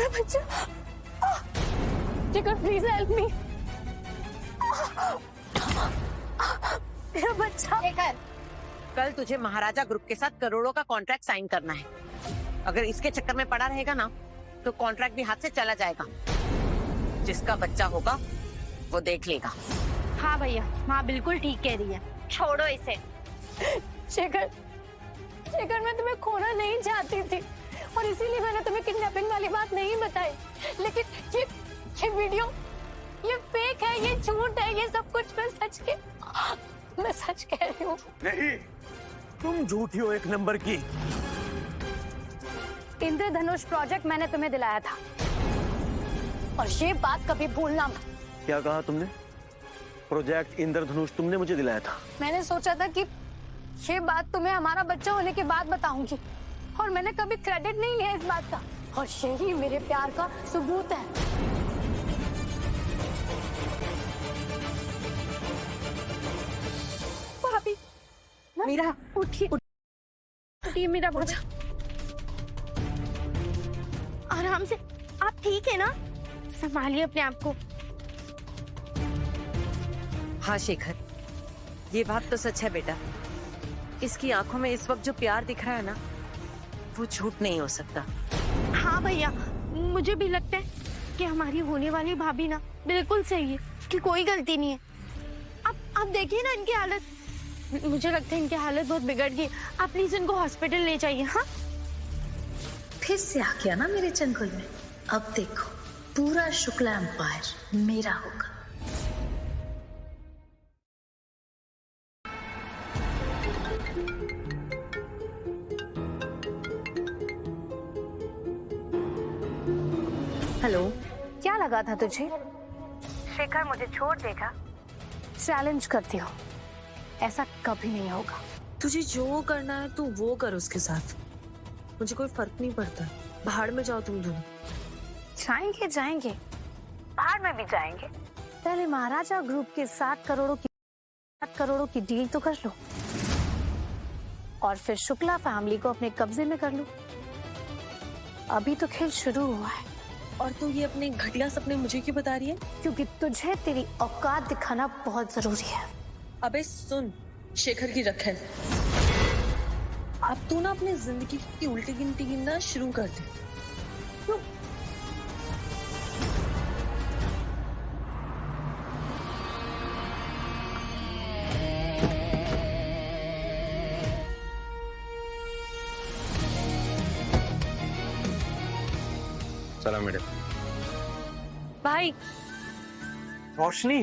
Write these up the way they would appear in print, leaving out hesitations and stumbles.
मेरा बच्चा, जिगर प्लीज हेल्प मी। मेरा बच्चा। कल तुझे महाराजा ग्रुप के साथ करोड़ों का कॉन्ट्रैक्ट साइन करना है। अगर इसके चक्कर में पड़ा रहेगा ना तो कॉन्ट्रैक्ट भी हाथ से चला जाएगा। जिसका बच्चा होगा वो देख लेगा। हाँ भैया, माँ बिल्कुल ठीक कह रही है, छोड़ो इसे। शेखर, शेखर मैं तुम्हें खोना नहीं चाहती थी और इसीलिए मैंने तुम्हें किडनैपिंग वाली बात नहीं बताई। लेकिन ये वीडियो, ये फेक है, ये झूठ है, ये सब कुछ मैं सच कह रही हूँ। नहीं, तुम झूठी हो एक नंबर की। इंद्रधनुष प्रोजेक्ट मैंने तुम्हें दिलाया था और ये बात कभी भूलना मत। क्या कहा तुमने? प्रोजेक्ट इंद्रधनुष तुमने मुझे दिलाया था? मैंने सोचा था कि ये बात तुम्हें हमारा बच्चा होने के बाद बताऊंगी और मैंने कभी क्रेडिट नहीं लिया इस बात का और यही मेरे प्यार का सबूत है। भाभी, मीरा उठिए, उठिए मेरा बच्चा, आराम से। आप ठीक है ना? संभालिए अपने आप को। हाँ शेखर, ये बात तो सच है बेटा। इसकी आंखों में इस वक्त जो प्यार दिख रहा है ना, वो झूठ नहीं हो सकता। हाँ भैया, मुझे भी लगता है कि हमारी होने वाली भाभी ना बिल्कुल सही है, कि कोई गलती नहीं है। आप देखिए ना इनकी हालत, मुझे लगता है इनकी हालत बहुत बिगड़ गई। आप प्लीज इनको हॉस्पिटल ले जाइए। हाँ, फिर से आ गया ना मेरे जंगल में। अब देखो, पूरा शुक्ला एम्पायर मेरा होगा। हेलो, क्या लगा था तुझे? शेखर मुझे छोड़ देगा? चैलेंज करती हो, ऐसा कभी नहीं होगा। तुझे जो करना है तू वो कर उसके साथ, मुझे कोई फर्क नहीं पड़ता। बाहर में जाओ तुम दोनों। जाएंगे, बाहर में भी जाएंगे। पहले महाराजा ग्रुप के 7 करोड़ों की डील तो कर लो और फिर शुक्ला फैमिली को अपने कब्जे में कर लो। अभी तो खेल शुरू हुआ है। और तू ये अपने घटिया सपने मुझे क्यों बता रही है? क्योंकि तुझे तेरी औकात दिखाना बहुत जरूरी है। अबे सुन शेखर की रखल, अब तू ना अपनी जिंदगी की उल्टी गिनती गिनना शुरू कर दे। सलाम मैडम। भाई, रोशनी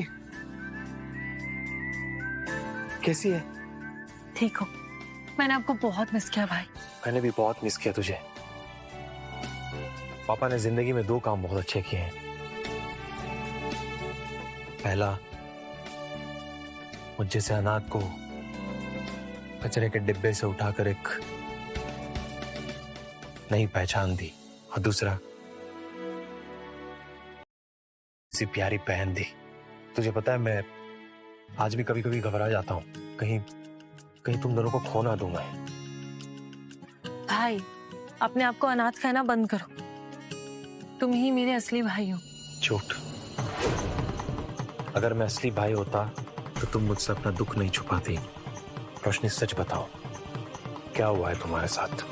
कैसी है? ठीक हो? मैंने आपको बहुत मिस किया भाई। मैंने भी बहुत मिस किया तुझे। पापा ने जिंदगी में 2 काम बहुत अच्छे किए हैं। पहला, मुझ जैसे अनाथ को कचरे के डिब्बे से उठाकर एक नई पहचान दी और दूसरा, इसी प्यारी बहन दी। तुझे पता है मैं आज भी कभी कभी घबरा जाता हूँ, कहीं तुम दोनों को खो ना दूं मैं। भाई, अपने आप को अनाथ कहना बंद करो। तुम ही मेरे असली भाई हो। झूठ। अगर मैं असली भाई होता तो तुम मुझसे अपना दुख नहीं छुपाती। रोशनी सच बताओ, क्या हुआ है तुम्हारे साथ?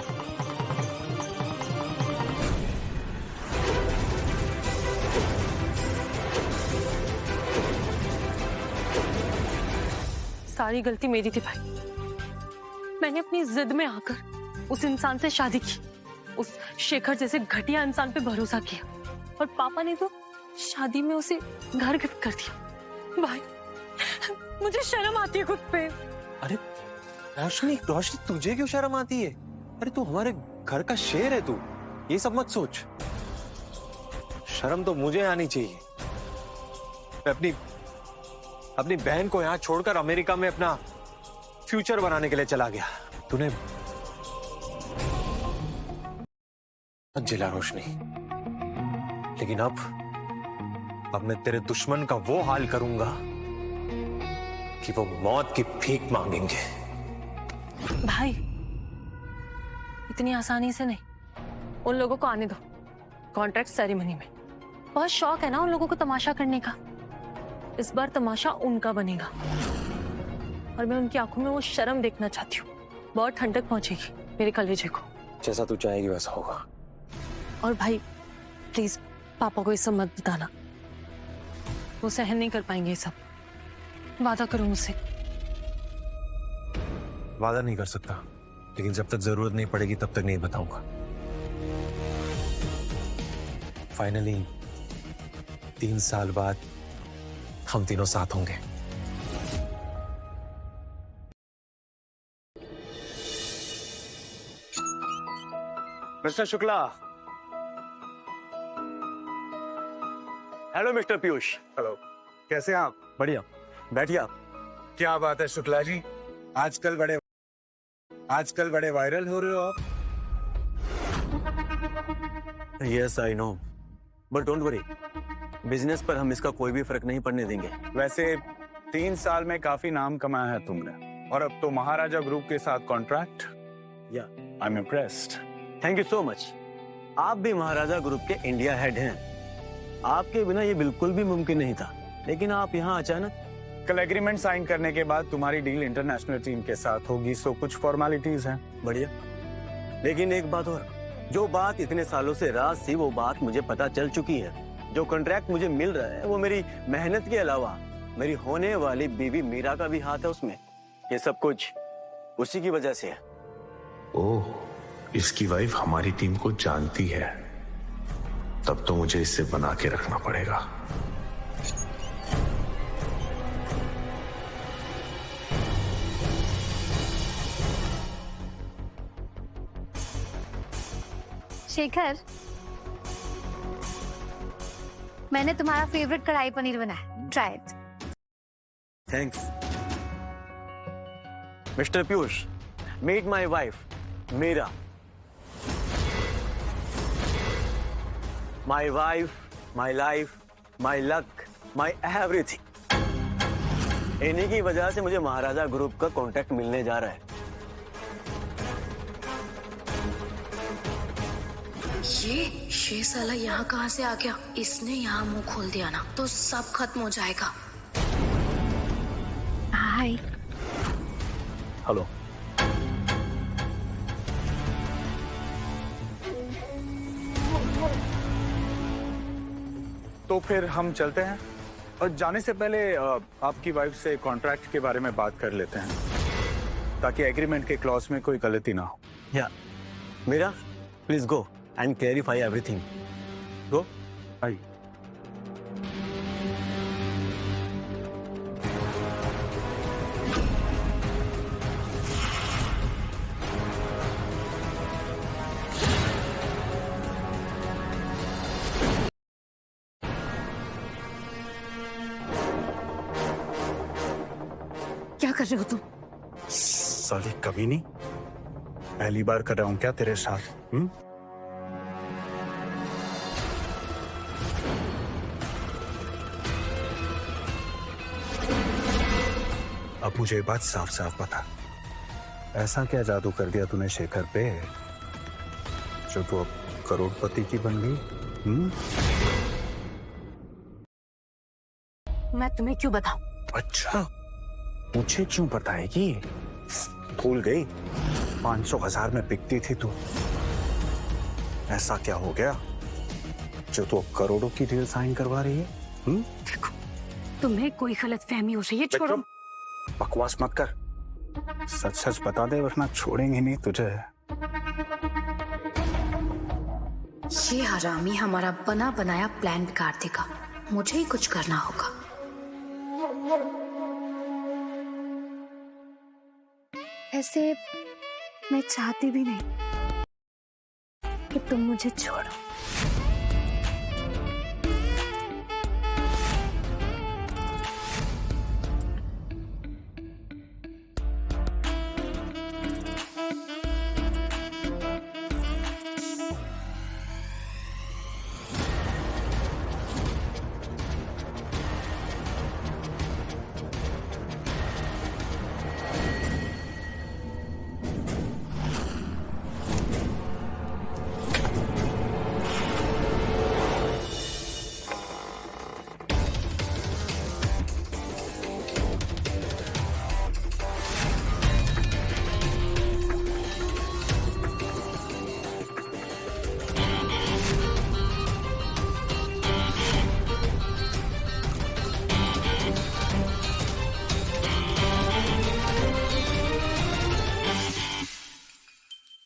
सारी गलती मेरी थी भाई। मैंने अपनी जिद में आकर उस इंसान से शादी की, उस शेखर जैसे घटिया इंसान पे भरोसा किया और पापा ने तो शादी में उसे घर गिफ्ट कर दिया। भाई, मुझे शर्म आती है खुद पे। अरे रोशनी, तुझे क्यों शर्म आती है? अरे तू हमारे घर का शेर है, तू ये सब मत सोच। शर्म तो मुझे आनी चाहिए। मैं अपनी बहन को यहाँ छोड़कर अमेरिका में अपना फ्यूचर बनाने के लिए चला गया। तूने मत जिला रोशनी, लेकिन अब मैं तेरे दुश्मन का वो हाल करूंगा कि वो मौत की भीख मांगेंगे। भाई, इतनी आसानी से नहीं, उन लोगों को आने दो। कॉन्ट्रैक्ट सेरेमनी में। बहुत शौक है ना उन लोगों को तमाशा करने का। इस बार तमाशा उनका बनेगा और मैं उनकी आंखों में वो शर्म देखना चाहती हूँ। बहुत ठंडक पहुंचेगी मेरे कलेजे को। जैसा तू चाहेगी वैसा होगा। और भाई प्लीज पापा को ये सब मत बताना, वो सहन नहीं कर पाएंगे ये सब। वादा करो मुझसे। वादा नहीं कर सकता, लेकिन जब तक जरूरत नहीं पड़ेगी तब तक नहीं बताऊंगा। फाइनली 3 साल बाद हम तीनों साथ होंगे। Mister Shukla. Hello mister Piyush. Hello, कैसे हैं आप? बढ़िया, बैठिए आप। क्या बात है शुक्ला जी, आजकल बड़े वायरल हो रहे हो आप। Yes I know, but don't worry, business पर हम इसका कोई भी फर्क नहीं पड़ने देंगे। वैसे 3 साल में काफी नाम कमाया है तुमने, और अब तो महाराजा ग्रुप के साथ कॉन्ट्रैक्ट। या I am impressed. Thank you so much. आप भी महाराजा ग्रुप के इंडिया हेड हैं। आपके बिना ये बिल्कुल भी मुमकिन नहीं था, लेकिन आप यहाँ अचानक। कल एग्रीमेंट साइन करने के बाद तुम्हारी डील इंटरनेशनल टीम के साथ होगी, सो कुछ फॉर्मेलिटीज हैं। बढ़िया, लेकिन एक बात और, जो बात इतने सालों से राज थी वो बात मुझे पता चल चुकी है। जो कॉन्ट्रैक्ट मुझे मिल रहा है वो मेरी मेहनत के अलावा मेरी होने वाली बीवी मीरा का भी हाथ है उसमें। ये सब कुछ उसी की वजह से है। ओह, इसकी वाइफ हमारी टीम को जानती है, तब तो मुझे इससे बना के रखना पड़ेगा। शेखर, मैंने तुम्हारा फेवरेट कढ़ाई पनीर बनाया, try it. Thanks mister Piyush. Meet my wife Meera. My wife, my life, my luck, my everything. इन्हीं की वजह से मुझे महाराजा ग्रुप का कॉन्ट्रैक्ट मिलने जा रहा है। ये साला यहाँ कहाँ से आ गया? इसने यहाँ मुंह खोल दिया ना तो सब खत्म हो जाएगा। हाय। हेलो। तो फिर हम चलते हैं, और जाने से पहले आपकी वाइफ से कॉन्ट्रैक्ट के बारे में बात कर लेते हैं, ताकि एग्रीमेंट के क्लॉज में कोई गलती ना हो। या Meera, please go and clarify everything. Go. आइए। क्या कर रहे हो तुम? साली कभी नहीं, पहली बार कर रहा हूँ क्या तेरे साथ? अब मुझे ये बात साफ साफ बता, ऐसा क्या जादू कर दिया तूने शेखर पे जो तू अब करोड़पति की बन गई? मैं तुम्हें क्यों बताऊं? अच्छा, मुझे क्यों बताएगी? भूल गई 500,000 में बिकती थी तू। ऐसा क्या हो गया जो तू अब करोड़ों की डील साइन करवा रही है? देखो, तुम्हें कोई गलतफहमी हो रही है, छोड़ो। बकवास मत कर, सच सच बता दे वरना छोड़ेंगे नहीं तुझे। ये हरामी हमारा बना बनाया प्लान बिगाड़ देगा, मुझे ही कुछ करना होगा। ऐसे मैं चाहती भी नहीं कि तुम मुझे छोड़ो।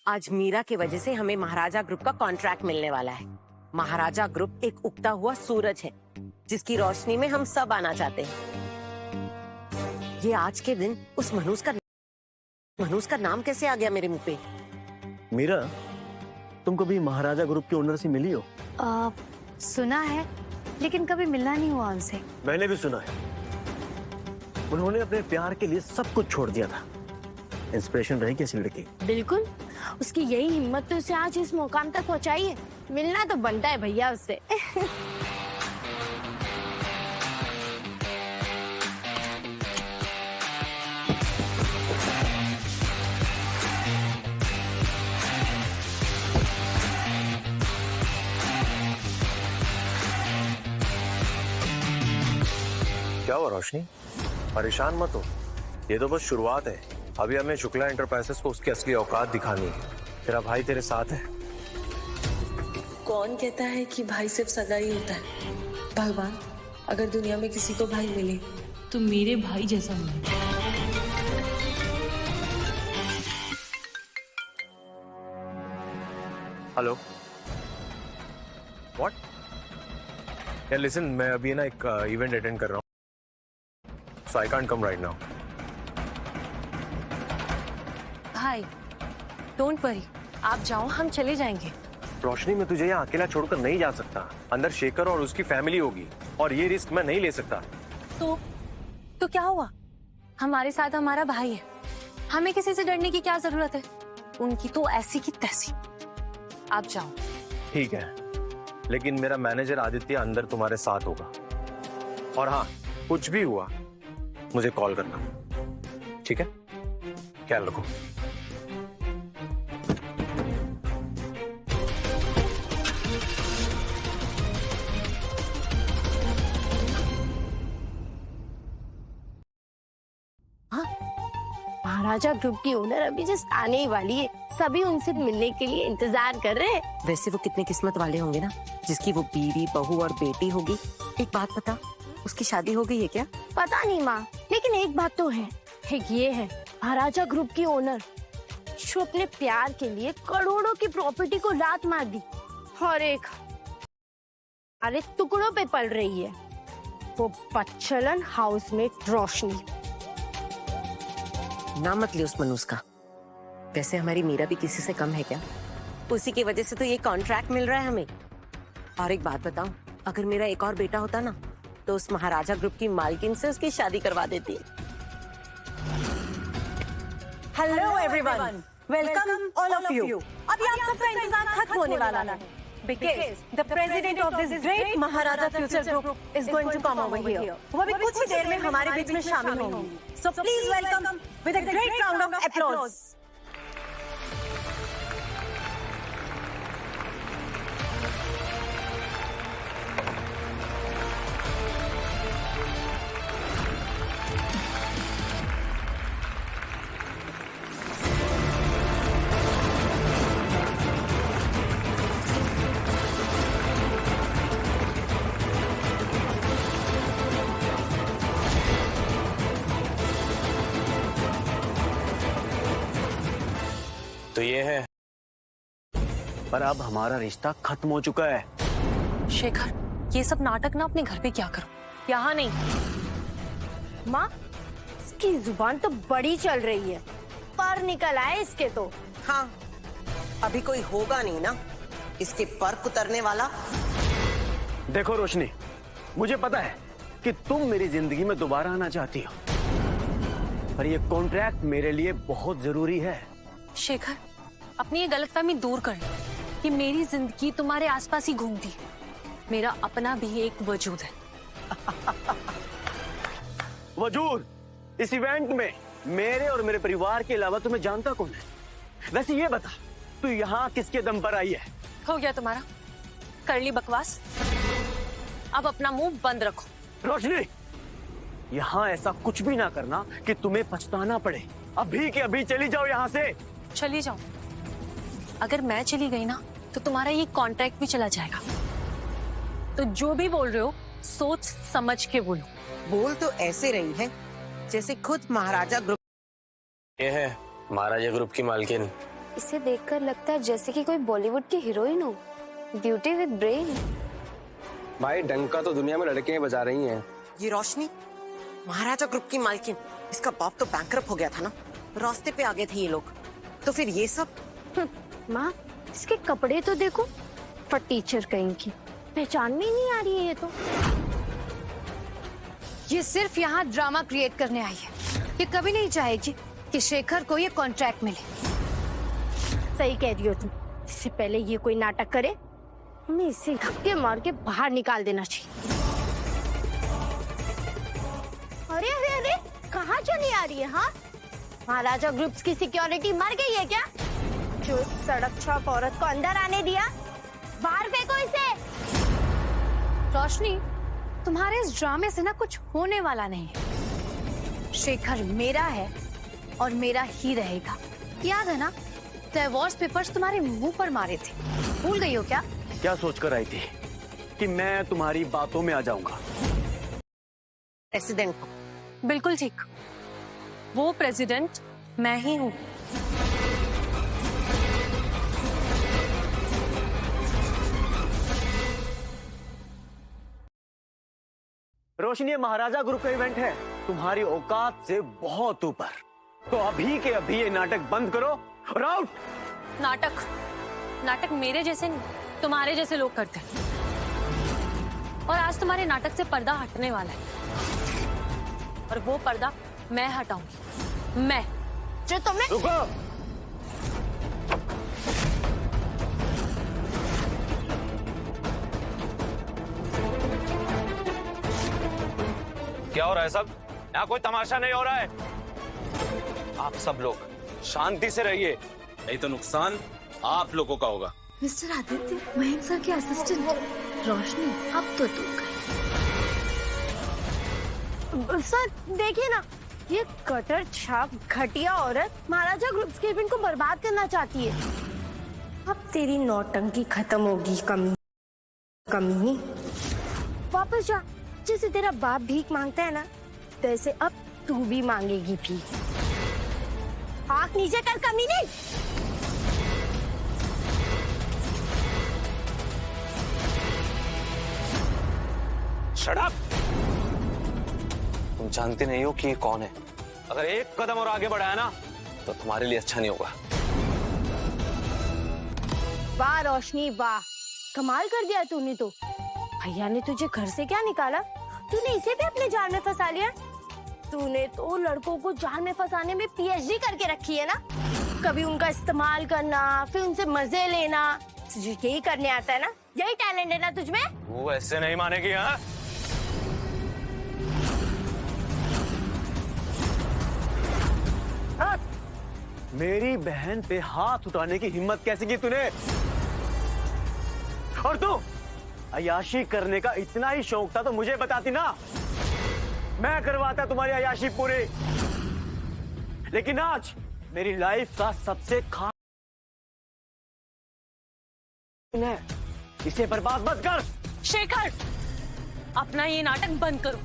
आज मीरा की वजह से हमें महाराजा ग्रुप का कॉन्ट्रैक्ट मिलने वाला है। महाराजा ग्रुप एक उगता हुआ सूरज है जिसकी रोशनी में हम सब आना चाहते हैं। ये आज के दिन उस मनूस का नाम कैसे आ गया मेरे मुंह पे? मीरा, तुम कभी महाराजा ग्रुप के ओनर से मिली हो? सुना है लेकिन कभी मिलना नहीं हुआ उनसे। मैंने भी सुना है। उन्होंने अपने प्यार के लिए सब कुछ छोड़ दिया था। इंस्पिरेशन रही कैसी लड़की? बिल्कुल, उसकी यही हिम्मत तो उसे आज इस मुकाम तक पहुंचाई है। मिलना तो बनता है भैया उससे। क्या हुआ रोशनी, परेशान मत हो, ये तो बस शुरुआत है। अभी हमें शुक्ला एंटरप्राइजेस को उसकी असली औकात दिखानी है। तेरा भाई तेरे साथ है। कौन कहता है कि भाई सिर्फ सगा ही होता है? भगवान, अगर दुनिया में किसी को भाई मिले तो मेरे भाई जैसा मिले। Hello, what? यार लिसन, मैं अभी ना एक इवेंट अटेंड कर रहा हूँ, so I can't come right now. भाई डोंट वरी, आप जाओ, हम चले जाएंगे। रोशनी, मैं तुझे यहाँ अकेला छोड़कर नहीं जा सकता। अंदर शेखर और उसकी फैमिली होगी और ये रिस्क मैं नहीं ले सकता। तो क्या हुआ? हमारे साथ हमारा भाई है, हमें किसी से डरने की क्या जरूरत है? उनकी तो ऐसी की तैसी। आप जाओ। ठीक है, लेकिन मेरा मैनेजर आदित्य अंदर तुम्हारे साथ होगा। और हाँ, कुछ भी हुआ मुझे कॉल करना, ठीक है? ख्याल रखो। महाराजा ग्रुप की ओनर अभी जस्ट आने ही वाली है। सभी उनसे मिलने के लिए इंतजार कर रहे हैं। वैसे वो कितने किस्मत वाले होंगे ना, जिसकी वो बीवी, बहू और बेटी होगी। एक बात बता, उसकी शादी हो गई है क्या? पता नहीं माँ, लेकिन एक बात तो है, एक ये है, महाराजा ग्रुप की ओनर जो अपने प्यार के लिए करोड़ों की प्रॉपर्टी को लात मार दी और एक अरे टुकड़ों पे पल रही है, वो बच्चलन हाउसमेट रोशनी। ना मत ले उस मनुष्य का। वैसे हमारी मीरा भी किसी से कम है क्या? उसी की वजह से तो ये कॉन्ट्रैक्ट मिल रहा है हमें। और एक बात बताऊं, अगर मेरा एक और बेटा होता ना, तो उस महाराजा ग्रुप की मालकिन से उसकी शादी करवा देती। Hello everyone, welcome all of you. अभी आप सबका इंतजार खत्म होने वाला है, because the president of this great Maharaja future group is going to come over here. वो अभी कुछ ही देर में हमारे बीच में शामिल होंगी। So please welcome with a great round of applause. तो ये है, पर अब हमारा रिश्ता खत्म हो चुका है। शेखर, ये सब नाटक ना अपने घर पे क्या करो, यहाँ नहीं। माँ, इसकी जुबान तो बड़ी चल रही है, पर निकल आए इसके तो। हाँ, अभी कोई होगा नहीं ना इसके पर उतरने वाला। देखो रोशनी, मुझे पता है कि तुम मेरी जिंदगी में दोबारा आना चाहती हो, पर ये कॉन्ट्रैक्ट मेरे लिए बहुत जरूरी है। शेखर, अपनी ये गलतफहमी दूर कर लो कि मेरी जिंदगी तुम्हारे आसपास ही घूमती है। मेरा अपना भी एक वजूद है। वजूद? इस इवेंट में मेरे और मेरे परिवार के अलावा तुम्हें जानता कौन है? वैसे ये बता, तू यहाँ किसके दम पर आई है? हो गया तुम्हारा, कर ली बकवास, अब अपना मुंह बंद रखो। रोशनी, यहाँ ऐसा कुछ भी ना करना कि तुम्हें पछताना पड़े। अभी के अभी चली जाओ यहाँ से। चली जाओ। अगर मैं चली गई ना, तो तुम्हारा ये कॉन्ट्रैक्ट भी चला जाएगा। तो जो भी बोल रहे हो, सोच समझ के बोलो। बोल तो ऐसे रही है जैसे खुद महाराजा ग्रुप। ये है महाराजा ग्रुप की मालकिन इसे देखकर लगता है जैसे कि कोई बॉलीवुड की हीरोइन हो, ब्यूटी विद ब्रेन। भाई डंका तो दुनिया में लड़के बजा रही हैं। ये रोशनी महाराजा ग्रुप की मालकिन, इसका बाप तो बैंकरप्ट हो गया था ना, रास्ते पे आ गए थे ये लोग, तो फिर ये सब। माँ इसके कपड़े तो देखो, फटीचर कहीं की, पहचान में ही नहीं आ रही है ये तो। ये सिर्फ यहाँ ड्रामा क्रिएट करने आई है। ये कभी नहीं चाहेगी कि शेखर को ये कॉन्ट्रैक्ट मिले। सही कह रही हो तुम। इससे पहले ये कोई नाटक करे, हमें इसे धक्के मार के बाहर निकाल देना चाहिए। अरे अरे अरे, कहाँ चली आ रही है? हाँ, महाराजा ग्रुप्स की सिक्योरिटी मर गई है क्या? जो सड़क छाप औरत को अंदर आने दिया, बाहर फेंको इसे। रोशनी, तुम्हारे इस ड्रामे से ना कुछ होने वाला नहीं है। शेखर मेरा है और मेरा ही रहेगा। याद है ना, डिवोर्स पेपर्स तुम्हारे मुंह पर मारे थे, भूल गई हो क्या? क्या सोच कर आई थी कि मैं तुम्हारी बातों में आ जाऊंगा? प्रेसिडेंट को। बिल्कुल ठीक, वो प्रेसिडेंट मैं ही हूँ। रोशनी, ये महाराजा ग्रुप का इवेंट है, तुम्हारी औकात से बहुत ऊपर। तो अभी के अभी ये नाटक बंद करो और आउट। नाटक मेरे जैसे नहीं, तुम्हारे जैसे लोग करते हैं। और आज तुम्हारे नाटक से पर्दा हटने वाला है, और वो पर्दा मैं हटाऊंगी। मैं जो तुमने। रुको। क्या हो रहा है सब? यहाँ कोई तमाशा नहीं हो रहा है। आप सब लोग शांति से रहिए, नहीं तो नुकसान आप लोगों का होगा। मिस्टर आदित्य, मयंक सर के असिस्टेंट। रोशनी, अब तो तू गई। सर देखिए ना, ये कटर छाप घटिया औरत महाराजा ग्रुप्स के इवेंट को बर्बाद करना चाहती है। अब तेरी नौटंकी खत्म होगी कमी। वापस जा, जैसे तेरा बाप भीख मांगता है ना, तैसे अब तू भी मांगेगी भीख। आँख नीचे कर कमीने। Shut up! तुम जानते नहीं हो कि ये कौन है। अगर एक कदम और आगे बढ़ाया ना तो तुम्हारे लिए अच्छा नहीं होगा। वाह रोशनी वाह, कमाल कर दिया तूने तो। भैया ने तुझे घर से क्या निकाला, तूने इसे भी अपने जाल में फंसा लिया। तूने तो लड़कों को जाल में फंसाने में पीएचडी करके रखी है ना। कभी उनका इस्तेमाल करना, फिर उनसे मजे लेना, तुझे यही करने आता है ना? यही टैलेंट है ना तुझमें? वो ऐसे नहीं मानेगी। हाँ, मेरी बहन पे हाथ उठाने की हिम्मत कैसे की तूने? और तू अयाशी करने का इतना ही शौक था तो मुझे बताती ना, मैं करवाता तुम्हारी अयाशी पूरी। लेकिन आज मेरी लाइफ का सबसे खास इसे बर्बाद मत कर। शेखर, अपना ये नाटक बंद करो,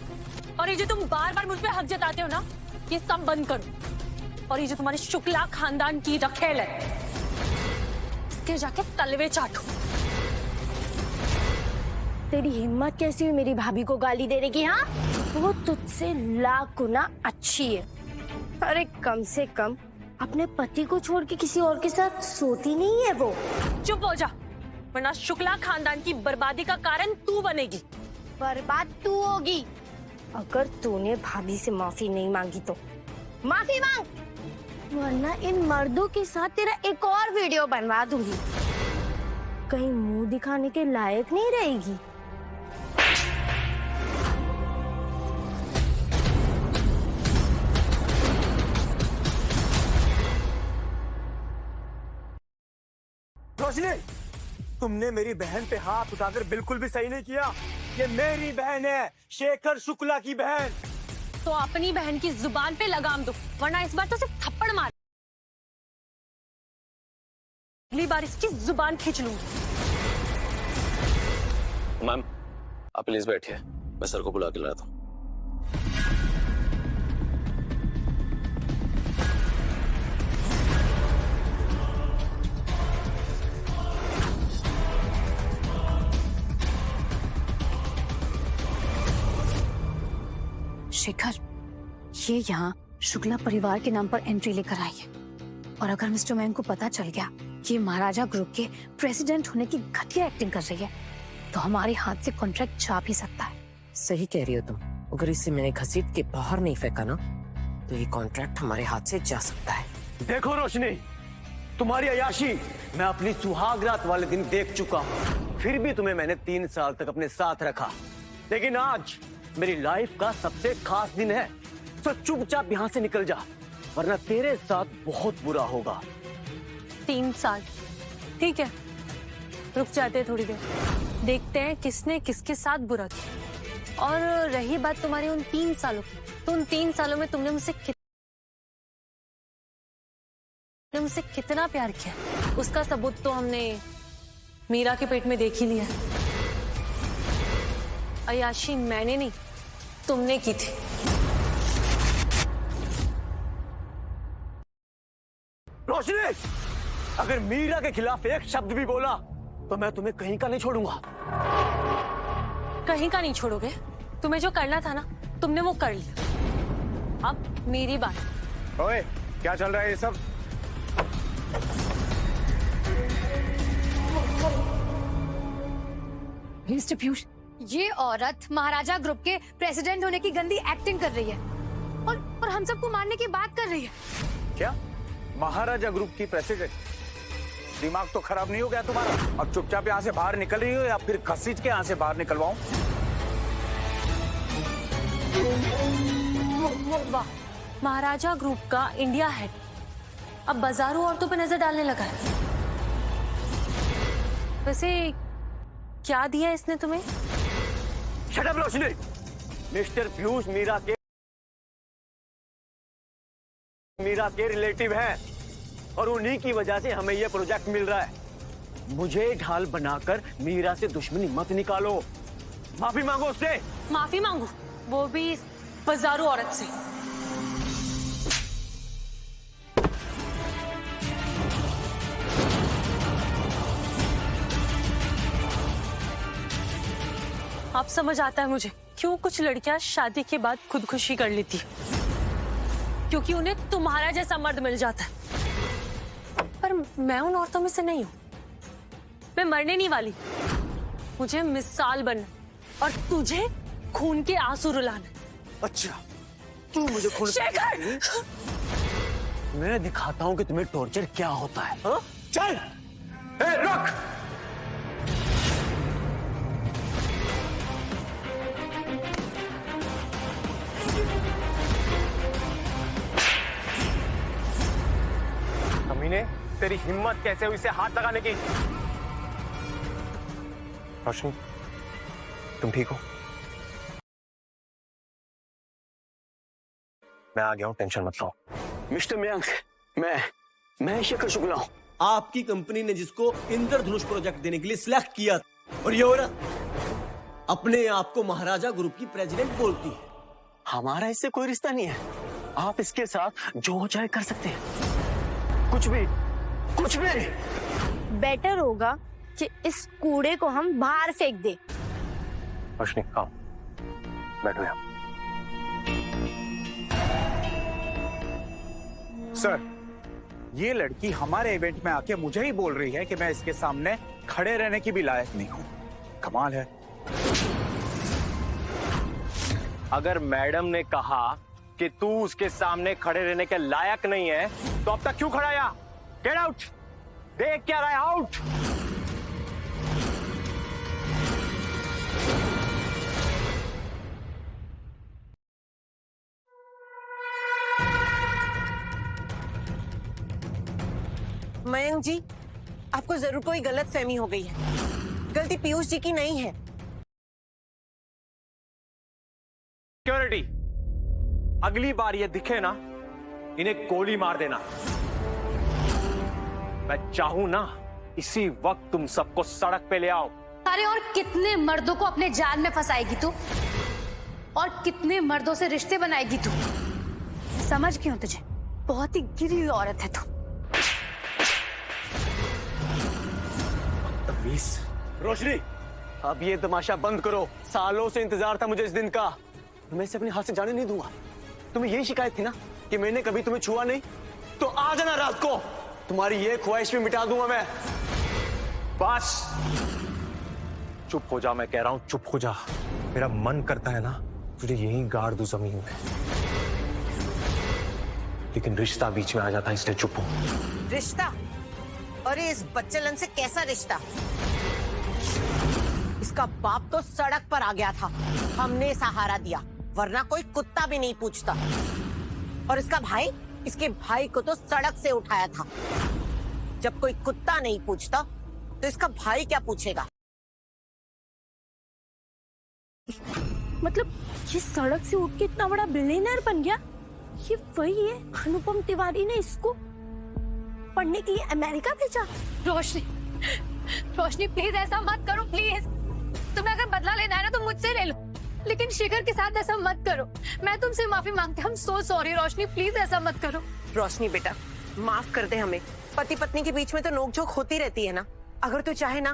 और ये जो तुम बार बार मुझ पे हक जताते हो ना, ये सब बंद करो। और ये जो तुम्हारे शुक्ला खानदान की रखेल है, इसके जाके तलवे चाटो। तेरी हिम्मत कैसी हुई मेरी भाभी को गाली देने की? हाँ, वो तुझसे लाख गुना अच्छी है। अरे कम से कम अपने पति को छोड़ के किसी और के साथ सोती नहीं है वो। चुप हो जा, वरना शुक्ला खानदान की बर्बादी का कारण तू बनेगी। बर्बाद तू होगी अगर तूने भाभी से माफी नहीं मांगी तो। माफी मांग, वरना इन मर्दों के साथ तेरा एक और वीडियो बनवा दूंगी। कहीं मुंह दिखाने के लायक नहीं रहेगी। रोशनी, तुमने मेरी बहन पे हाथ उठाकर बिल्कुल भी सही नहीं किया। ये मेरी बहन है, शेखर शुक्ला की बहन। तो अपनी बहन की जुबान पे लगाम दो, वरना इस बार तो सिर्फ थप्पड़ मार, अगली बार इसकी जुबान खींच लूंगी। मैम आप प्लीज बैठिए, मैं सर को बुला के लाता हूँ। शेखर, ये यहाँ शुक्ला परिवार के नाम पर एंट्री लेकर आई है और अगर मिस्टर मैंग को पता चल गया कि ये महाराजा ग्रुप के प्रेसिडेंट होने की घटिया एक्टिंग कर रही है तो हमारे हाथ से कॉन्ट्रैक्ट जा भी सकता है। सही कह रही हो तुम। अगर इसे मैंने घसीट के बाहर नहीं फेंका ना तो ये कॉन्ट्रैक्ट हमारे हाथ से जा सकता है। देखो रोशनी, तुम्हारी अयाशी मैं अपनी सुहागरात वाले दिन देख चुका हूँ, फिर भी तुम्हें मैंने 3 साल तक अपने साथ रखा। लेकिन आज मेरी लाइफ का सबसे खास दिन है, तो चुपचाप यहाँ से निकल जा, वरना तेरे साथ बहुत बुरा होगा। 3 साल ठीक है, रुक जाते हैं थोड़ी देर, देखते हैं किसने किसके साथ बुरा किया। और रही बात तुम्हारी उन 3 सालों की, तो उन 3 सालों में तुमने मुझसे कितना प्यार किया, उसका सबूत तो हमने मीरा के पेट में देख ही लिया। अयाशी मैंने नहीं, तुमने की थी। रोशनी, अगर मीरा के खिलाफ एक शब्द भी बोला तो मैं तुम्हें कहीं का नहीं छोड़ूंगा। कहीं का नहीं छोड़ोगे? तुम्हें जो करना था ना तुमने वो कर लिया, अब मेरी बात। ओए, क्या चल रहा है ये सब? मिस्टर पीयूष, ये औरत महाराजा ग्रुप के प्रेसिडेंट होने की गंदी एक्टिंग कर रही है और हम सबको मारने की बात कर रही है। क्या महाराजा ग्रुप की प्रेसिडेंट? दिमाग तो खराब नहीं हो गया तुम्हारा? अब चुपचाप यहाँ से बाहर निकल रही हो या फिर घसीट के यहाँ से बाहर निकलवाऊं? वाह, महाराजा ग्रुप का इंडिया हेड अब बाजारू औरतों पे नजर डालने लगा है। वैसे क्या दिया इसने तुम्हें? शट अप रोशनी, मिस्टर पीयूष मीरा के रिलेटिव है और उन्हीं की वजह से हमें ये प्रोजेक्ट मिल रहा है। मुझे ढाल बनाकर मीरा से दुश्मनी मत निकालो, माफी मांगो उससे। माफी मांगू? वो भी बाजारू औरत से? अब समझ आता है मुझे क्यों कुछ लड़कियां शादी के बाद खुदकुशी कर लेती, क्योंकि उन्हें तुम्हारा जैसा मर्द मिल जाता है। पर मैं उन औरतों में से नहीं हूं, मैं मरने नहीं वाली। मुझे मिसाल बनना और तुझे खून के आंसू रुलाना। अच्छा, तू मुझे खून? शेखर, मैं दिखाता हूं कि तुम्हें टॉर्चर क्या होता है। हा? चल, रुक। कमीने, तेरी हिम्मत कैसे हुई इसे हाथ लगाने की? रोशनी, तुम ठीक हो? मैं आ गया हूं, टेंशन मत लो। मिस्टर मयंक, मैं शेखर शुक्ला हूं। आपकी कंपनी ने जिसको इंद्रधनुष प्रोजेक्ट देने के लिए सिलेक्ट किया और ये औरत अपने आप को महाराजा ग्रुप की प्रेसिडेंट बोलती है। हमारा इससे कोई रिश्ता नहीं है, आप इसके साथ जो चाहे कर सकते हैं, कुछ भी। बेटर होगा कि इस कूड़े को हम बाहर फेंक दे। रोशनी, आओ, बैठो यहाँ। सर, ये लड़की हमारे इवेंट में आके मुझे ही बोल रही है कि मैं इसके सामने खड़े रहने की भी लायक नहीं हूं। कमाल है। अगर मैडम ने कहा कि तू उसके सामने खड़े रहने के लायक नहीं है तो अब तक क्यों खड़ा है? Get out. देख क्या रहा है? आउट। मयंक जी, आपको जरूर कोई गलत फहमी हो गई है। गलती पीयूष जी की नहीं है। सिक्योरिटी, अगली बार ये दिखे ना, इन्हें गोली मार देना। मैं चाहूं ना, इसी वक्त तुम सबको सड़क पे ले आओ। अरे और कितने मर्दों को अपने जाल में फंसाएगी तू? और कितने मर्दों से रिश्ते बनाएगी तू? समझ क्यों तुझे? बहुत ही गिरी हुई औरत है तू। रोशनी, अब ये तमाशा बंद करो। सालों से इंतजार था मुझे इस दिन का। मैं इसे अपने हाथ से जाने नहीं दूंगा। तुम्हें यही शिकायत थी ना कि मैंने कभी तुम्हें छुआ नहीं, तो आ जाना रात को, तुम्हारी ये ख्वाहिश भी मिटा दूंगा मैं। बस चुप हो जा, मैं कह रहा हूं चुप हो जा। मेरा मन करता है ना तुझे यहीं गाड़ दूं जमीन में, लेकिन रिश्ता बीच में आ जाता है, इसलिए चुप हूं। रिश्ता? अरे इस बच्चेलन से कैसा रिश्ता? इसका बाप तो सड़क पर आ गया था, हमने सहारा दिया, वरना कोई कुत्ता भी नहीं पूछता। और इसका भाई, इसके भाई को तो सड़क से उठाया था। जब कोई कुत्ता नहीं पूछता तो इसका भाई क्या पूछेगा? मतलब ये सड़क से उठ के इतना बड़ा बिलियनर बन गया? ये वही है अनुपम तिवारी ने इसको पढ़ने के लिए अमेरिका भेजा? रोशनी, रोशनी प्लीज ऐसा मत करो प्लीज। तुम्हें अगर बदला लेना है ना तो मुझसे ले लो, लेकिन शेखर के साथ ऐसा मत करो। मैं तुमसे माफी मांगती हूँ। I'm so sorry Roshni, please ऐसा मत करो। रोशनी बेटा, माफ कर दे हमें। पति पत्नी के बीच में तो नोकझोंक होती रहती है ना। अगर तू चाहे ना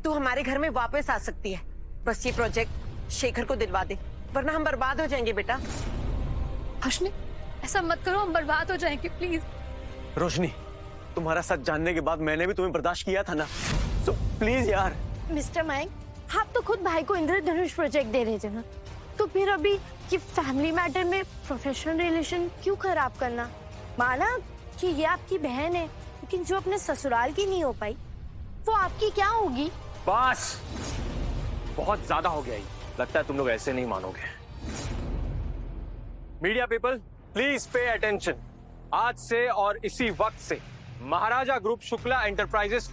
तू हमारे घर में वापस आ सकती है। बस ये प्रोजेक्ट शेखर को दिलवा दे, वरना हम बर्बाद हो जाएंगे बेटा। रोशनी ऐसा मत करो, हम बर्बाद हो जाएंगे प्लीज। रोशनी, तुम्हारा सच जानने के बाद मैंने भी तुम्हें बर्दाश्त किया था ना, तो प्लीज यार। मिस्टर मयंक, आप तो खुद भाई को इंद्रधनुष प्रोजेक्ट दे रहे थे ना, तो फिर अभी ये फैमिली मैटर में प्रोफेशनल रिलेशन क्यों खराब करना? माना कि ये आपकी बहन है, लेकिन जो अपने ससुराल की नहीं हो पाई वो आपकी क्या होगी? बस बहुत ज्यादा हो गया, लगता है तुम लोग ऐसे नहीं मानोगे। Media people please pay attention. आज से और इसी वक्त से महाराजा ग्रुप शुक्ला एंटरप्राइजेस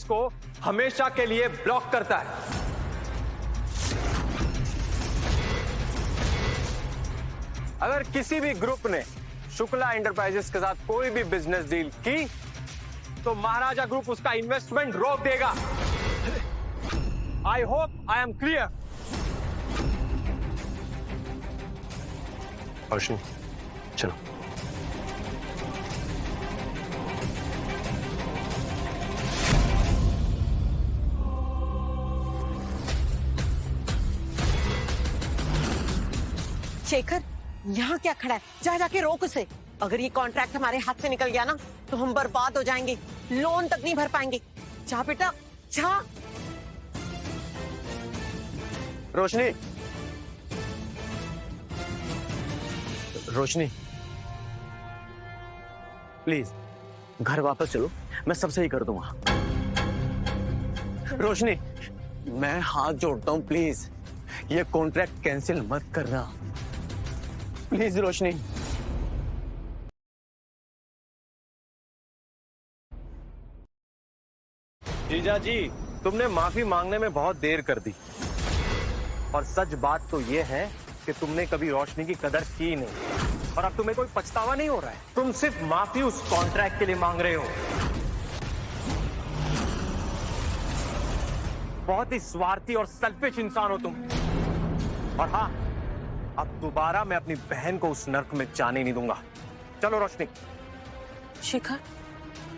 को हमेशा के लिए ब्लॉक करता है। अगर किसी भी ग्रुप ने शुक्ला एंटरप्राइजेस के साथ कोई भी बिजनेस डील की तो महाराजा ग्रुप उसका इन्वेस्टमेंट रोक देगा। I hope I am clear. Roshni चलो। शेखर यहाँ क्या खड़ा है? जा जाके रोक उसे। अगर ये कॉन्ट्रैक्ट हमारे हाथ से निकल गया ना तो हम बर्बाद हो जाएंगे, लोन तक नहीं भर पाएंगे। जा बेटा जा। रोशनी, रोशनी प्लीज घर वापस चलो, मैं सब सही कर दूंगा। रोशनी मैं हाथ जोड़ता हूं, प्लीज ये कॉन्ट्रैक्ट कैंसिल मत करना प्लीज। रोशनी जीजा जी, तुमने माफी मांगने में बहुत देर कर दी, और सच बात तो यह है कि तुमने कभी रोशनी की कदर की नहीं, और अब तुम्हें कोई पछतावा नहीं हो रहा है। तुम सिर्फ माफी उस कॉन्ट्रैक्ट के लिए मांग रहे हो। बहुत ही स्वार्थी और सेल्फिश इंसान हो तुम। और हाँ, अब दोबारा मैं अपनी बहन को उस नर्क में जाने नहीं दूंगा। चलो रोशनी। शेखर,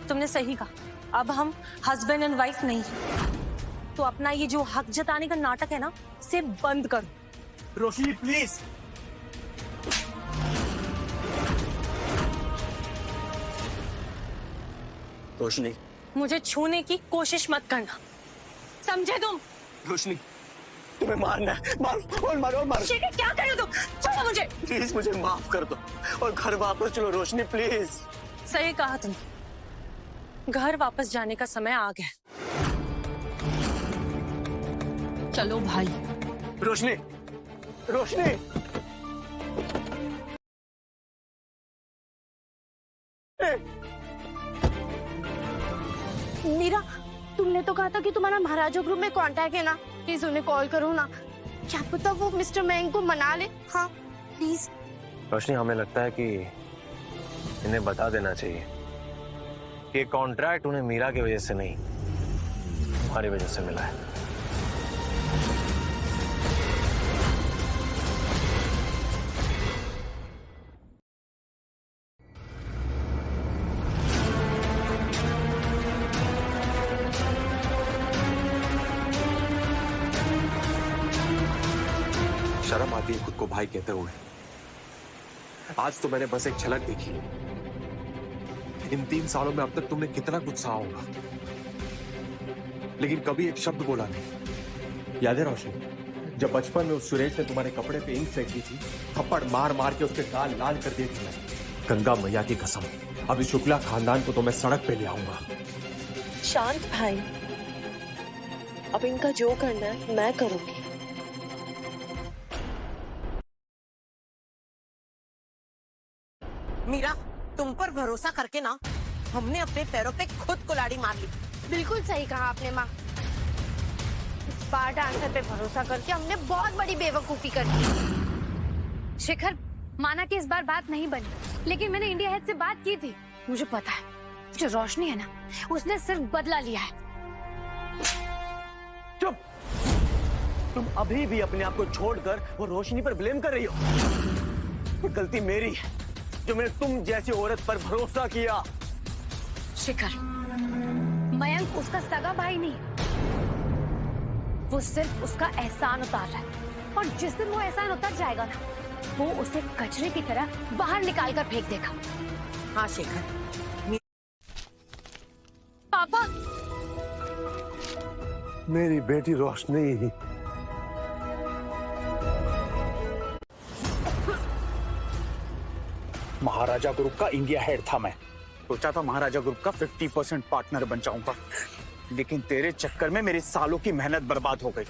तुमने सही कहा, अब हम हस्बैंड एंड वाइफ नहीं, तो अपना ये जो हक जताने का नाटक है ना, इसे बंद करो। रोशनी प्लीज। रोशनी मुझे छूने की कोशिश मत करना, समझे तुम? रोशनी तुम्हें मारना है, मारो और मारो और मारो। शेखर क्या कर रहे हो तुम? छोड़ो मुझे। प्लीज मुझे माफ कर दो और घर वापस चलो रोशनी प्लीज। सही कहा तुम, घर वापस जाने का समय आ गया। चलो भाई। रोशनी, रोशनी मीरा, तुमने तो कहा था कि तुम्हारा महाराजा ग्रुप में कांटेक्ट है ना, प्लीज उन्हें कॉल करो ना। क्या पता वो मिस्टर मयंक को मना ले। हाँ प्लीज। रोशनी, हमें लगता है कि इन्हें बता देना चाहिए कि कॉन्ट्रैक्ट उन्हें मीरा की वजह से नहीं, हमारी वजह से मिला है। शर्म आती है खुद को भाई कहते हुए। आज तो मैंने बस एक झलक देखी। इन 3 सालों में अब तक तुमने कितना कुछ सहा होगा, लेकिन कभी एक शब्द बोला नहीं। याद है रोशनी, जब बचपन में उस सुरेश ने तुम्हारे कपड़े पे इंक फेंक दी थी, थप्पड़ मार मार के उसके गाल लाल कर दिए थे। गंगा मैया की कसम, अभी शुक्ला खानदान को तो मैं सड़क पे ले आऊंगा। शांत भाई, अब इनका जो करना है मैं करूंगी। मीरा, तुम पर भरोसा करके ना हमने अपने पैरों पे खुद कुल्हाड़ी मार ली। बिल्कुल सही कहा आपने माँ। स्पार्ट आंसर पे भरोसा करके हमने बहुत बड़ी बेवकूफी कर दी। शिखर, माना कि इस बार बात नहीं बनी, लेकिन मैंने इंडिया हेड से बात की थी। मुझे पता है जो रोशनी है ना, उसने सिर्फ बदला लिया है। चुप! तुम अभी भी अपने आप को छोड़कर वो रोशनी पर ब्लेम कर रही हो। गलती मेरी है जो मैंने तुम जैसी औरत पर भरोसा किया। शिखर, मयंक उसका सगा भाई नहीं, वो सिर्फ उसका एहसान उतार रहा है। और जिस दिन वो एहसान उतर जाएगा ना, वो उसे कचरे की तरह बाहर निकाल कर फेंक देगा। हाँ शेखर। पापा, मेरी बेटी रोशनी, महाराजा ग्रुप का इंडिया हेड था मैं। सोचा था महाराजा ग्रुप का 50% पार्टनर बन जाऊंगा, लेकिन तेरे चक्कर में मेरे सालों की मेहनत बर्बाद हो गई।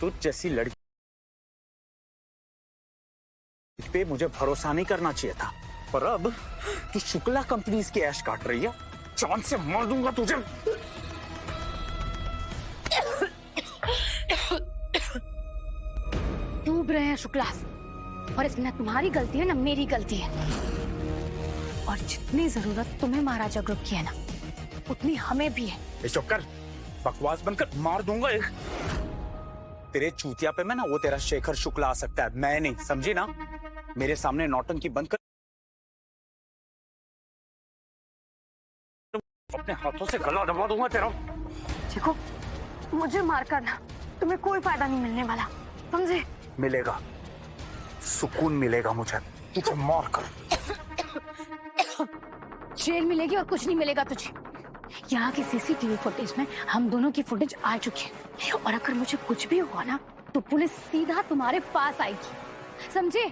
तुझ जैसी लड़की पे मुझे भरोसा नहीं करना चाहिए था, पर अब तू शुक्ला कंपनीज की ऐश काट रही है। जान से मार दूंगा तुझे। डूब रहे हैं शुक्लास, और इसमें ना तुम्हारी गलती है ना मेरी गलती है। और जितनी जरूरत तुम्हें महाराजा ग्रुप की है ना, उतनी हमें भी है। चुप कर, बकवास बनकर मार दूंगा एक। तेरे चूतिया पे मैं ना वो तेरा शेखर शुक्ला आ सकता है, मैं नहीं, समझी ना? मेरे सामने नौटंकी बंद कर, अपने हाथों से गला दबा दूंगा तेरा। देखो, मुझे मार कर ना तुम्हें कोई फायदा नहीं मिलने वाला, समझे? मिलेगा, सुकून मिलेगा मुझे तुझे मार कर। जेल मिलेगी और कुछ नहीं मिलेगा तुझे। यहाँ की सीसीटीवी फुटेज में हम दोनों की फुटेज आ चुकी है, और अगर मुझे कुछ भी हुआ ना तो पुलिस सीधा तुम्हारे पास आएगी, समझे?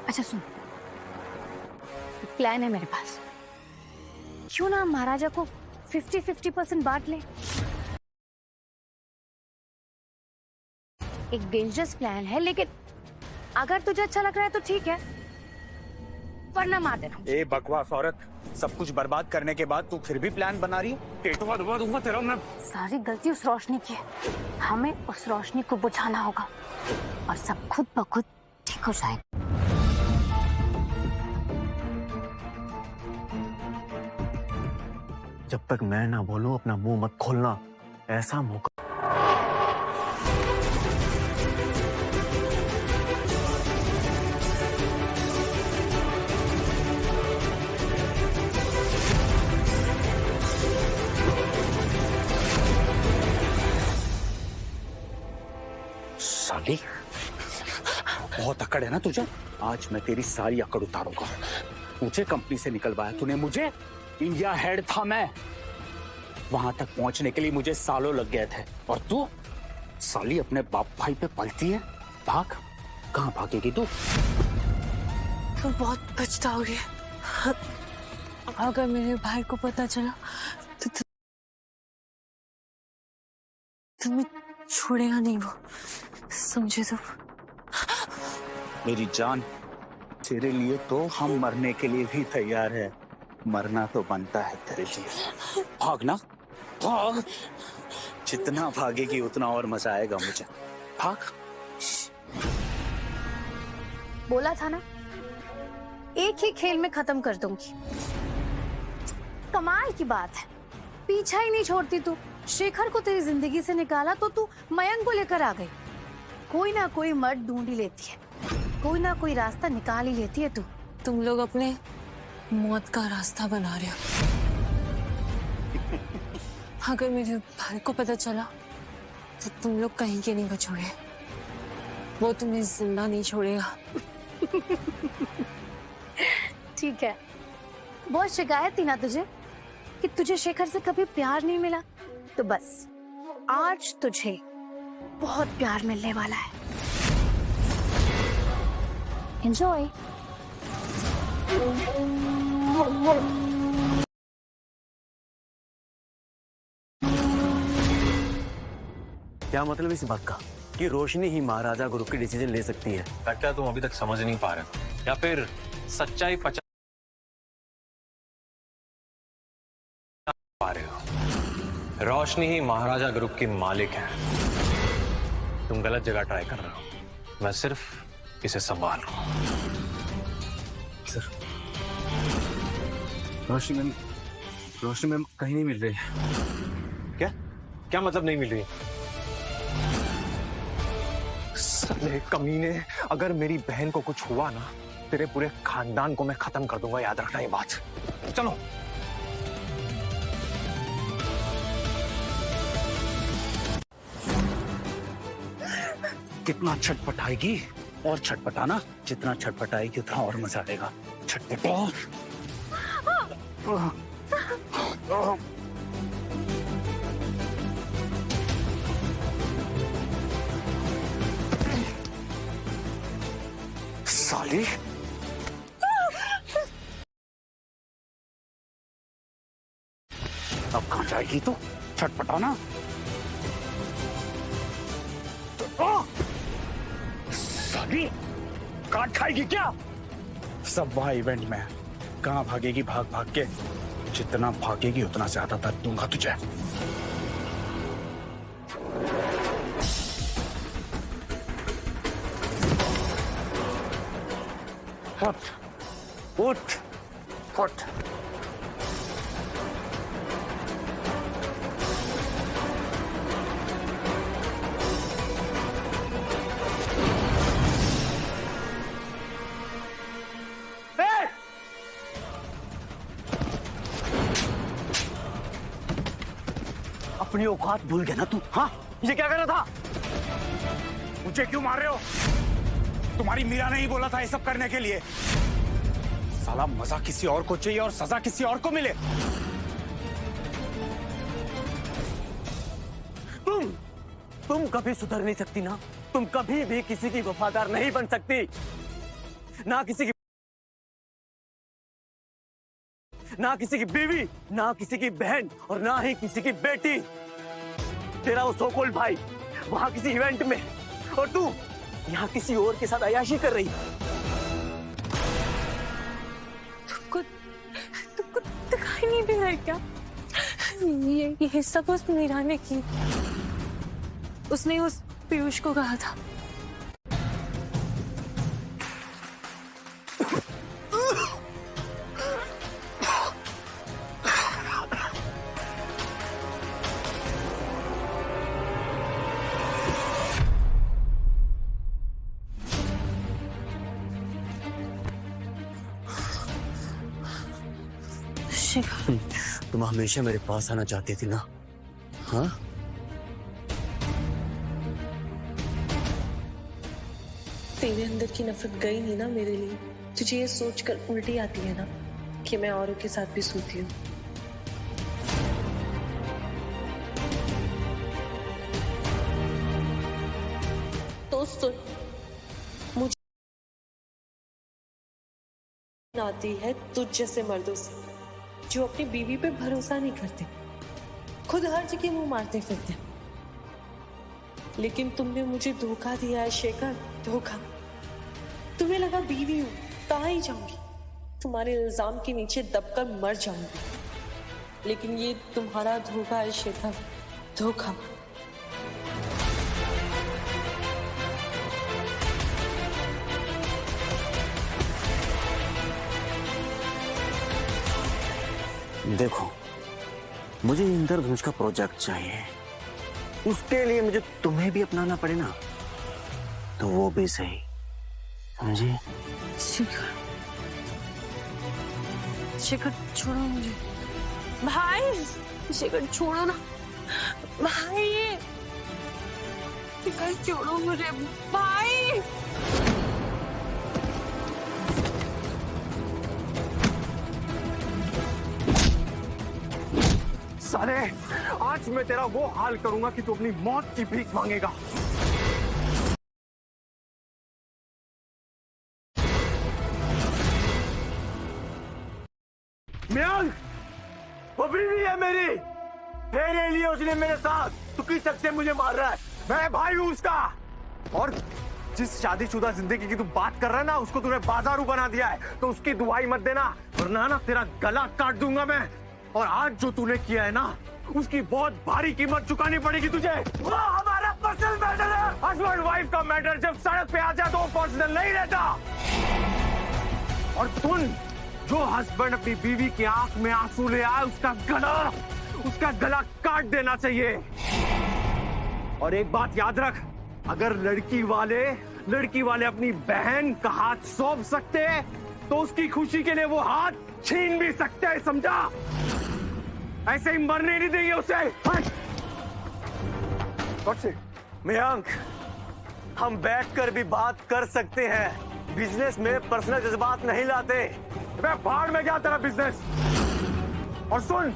अच्छा सुन, प्लान है मेरे पास। क्यों ना महाराजा को 50-50% बांट ले। एक डेंजरस प्लान है, लेकिन अगर तुझे अच्छा लग रहा है तो ठीक है, वरना मार देना। ए बकवास औरत, सब कुछ बर्बाद करने के बाद तू फिर भी प्लान बना रही है? टेटवा दबा दूंगा तेरा मैं। सारी गलती उस रोशनी की है, हमें उस रोशनी को बुझाना होगा और सब खुद ब खुद ठीक हो जाएगा। जब तक मैं ना बोलूं अपना मुंह मत खोलना, ऐसा मौका। साली, बहुत अकड़ है ना तुझे। आज मैं तेरी सारी अकड़ उतारूंगा। मुझे कंपनी से निकलवाया तूने, मुझे इंडिया हेड था मैं। वहां तक पहुंचने के लिए मुझे सालों लग गए थे, और तू साली अपने बाप भाई पे पलती है। भाग, कहां भागेगी तू? तुम बहुत पछताओगे अगर मेरे भाई को पता चला तो तुम्हें छोड़ेगा नहीं वो, समझे? तो मेरी जान, तेरे लिए तो हम मरने के लिए भी तैयार है। मरना तो बनता है तेरे लिए। भागना, भाग। जितना भागेगी उतना और मजा आएगा मुझे। भाग। बोला था ना, एक ही खेल में खत्म कर दूंगी। कमाल की बात है, पीछा ही नहीं छोड़ती तू। शेखर को तेरी जिंदगी से निकाला तो तू मयंक को लेकर आ गई। कोई ना कोई मर्द ढूंढ ही लेती है, कोई ना कोई रास्ता निकाल ही लेती है तू। तुम लोग अपने मौत का रास्ता बना रहे हो। अगर मेरे भाई को पता चला तो तुम लोग कहीं के नहीं बचोगे। वो तुम्हें जिंदा नहीं छोड़ेगा। ठीक है, बहुत शिकायत थी ना तुझे कि तुझे शेखर से कभी प्यार नहीं मिला, तो बस आज तुझे बहुत प्यार मिलने वाला है। एंजॉय। क्या मतलब इस बात का कि रोशनी ही महाराजा ग्रुप की डिसीजन ले सकती है? क्या तुम अभी तक समझ नहीं पा रहे हो, या फिर सच्चाई पा रहे हो? रोशनी ही महाराजा ग्रुप की मालिक है। तुम गलत जगह ट्राई कर रहे हो। मैं सिर्फ इसे संभाल रहा हूं। सर, रोशनी मैम कहीं नहीं मिल रही है। क्या क्या मतलब नहीं मिल रही? साले कमीने, अगर मेरी बहन को कुछ हुआ ना, तेरे पूरे खानदान को मैं खत्म कर दूंगा, याद रखना ये बात। चलो। कितना छटपटाएगी और छटपटाना, जितना छटपटाएगी उतना और मजा आएगा। छटपटा। साली, अब कहां जाएगी तू? छटपटाना। साली, काट खाएगी क्या? सब वहां इवेंट में है। कहां भागेगी? भाग भाग के। जितना भागेगी उतना ज्यादा दर्द दूंगा तुझे। उठ उठ उठ। अपनी औकात भूल गया ना तू? हाँ, ये क्या करना था? मुझे क्यों मार रहे हो? तुम्हारी मीरा ने ही बोला था ये सब करने के लिए। साला मजा किसी और को चाहिए और सजा किसी और को मिले। तुम कभी सुधर नहीं सकती ना। तुम कभी भी किसी की वफादार नहीं बन सकती, ना किसी की बीवी, ना किसी की बहन, और ना ही किसी की बेटी। तेरा वो सो-कॉल्ड भाई वहां किसी इवेंट में, और तू यहाँ किसी और के साथ अय्याशी कर रही। तुमको दिखाई नहीं दे रहा है क्या? ये सब उस मीरा ने की। उसने उस पीयूष को कहा था। तुम हमेशा मेरे पास आना चाहती थी ना? हाँ, तेरे अंदर की नफरत गई नहीं ना मेरे लिए। तुझे ये सोचकर उल्टी आती है ना कि मैं औरों के साथ भी सोती हूँ। तो सुन, मुझे आती है तुझ जैसे मर्दों से जो अपनी बीवी पे भरोसा नहीं करते, खुद हर जगह मुंह मारते फिरते। लेकिन तुमने मुझे धोखा दिया है शेखर, धोखा। तुम्हें लगा बीवी हूं, कहाँ ही जाऊंगी, तुम्हारे इल्जाम के नीचे दबकर मर जाऊंगी। लेकिन ये तुम्हारा धोखा है शेखर, धोखा। देखो, मुझे इंद्रधनुष का प्रोजेक्ट चाहिए। उसके लिए मुझे तुम्हें भी अपनाना पड़े ना, तो वो भी सही, समझी? शेखर छोड़ो मुझे भाई। शेखर छोड़ो ना भाई। शिखर छोड़ो मुझे भाई। साले, आज मैं तेरा वो हाल करूंगा कि तू अपनी मौत की भीख मांगेगा। मयंक, वो बीवी है मेरी, तेरे लिए उसने मेरे साथ तू किस हद से मुझे मार रहा है? मैं भाई हूं उसका। और जिस शादीशुदा जिंदगी की तू बात कर रहा है ना, उसको तूने बाजारू बना दिया है, तो उसकी दुहाई मत देना, वरना ना तेरा गला काट दूंगा मैं। और आज जो तूने किया है ना, उसकी बहुत भारी कीमत चुकानी पड़ेगी तुझे। वो हमारा पर्सनल मैटर है। हस्बैंड वाइफ का मैटर जब सड़क पे आ जाए तो वो पर्सनल नहीं रहता। और सुन, जो हस्बैंड अपनी बीवी की आंख में आंसू ले आए, उसका गला काट देना चाहिए। और एक बात याद रख, अगर लड़की वाले अपनी बहन का हाथ सौंप सकते हैं, तो उसकी खुशी के लिए वो हाथ छीन भी सकते हैं, समझा? ऐसे ही मरने नहीं देंगे उसे। मयंक, हम बैठकर भी बात कर सकते हैं, बिजनेस में पर्सनल जज्बात नहीं लाते। मैं बाहर में गया तेरा बिजनेस। और सुन,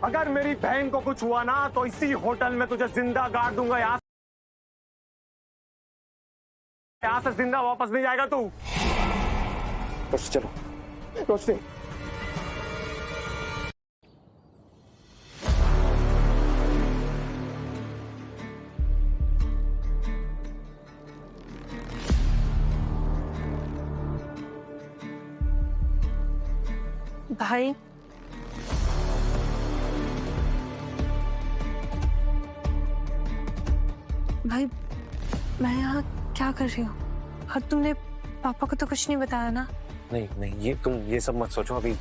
अगर मेरी बहन को कुछ हुआ ना, तो इसी होटल में तुझे जिंदा गाड़ दूंगा। यहाँ से जिंदा वापस नहीं जाएगा तू। चलो रोशनी। भाई, मैं यहाँ क्या कर रही हूँ? और तुमने पापा को तो कुछ नहीं बताया ना? नहीं, तुम ये सब मत सोचो अभी।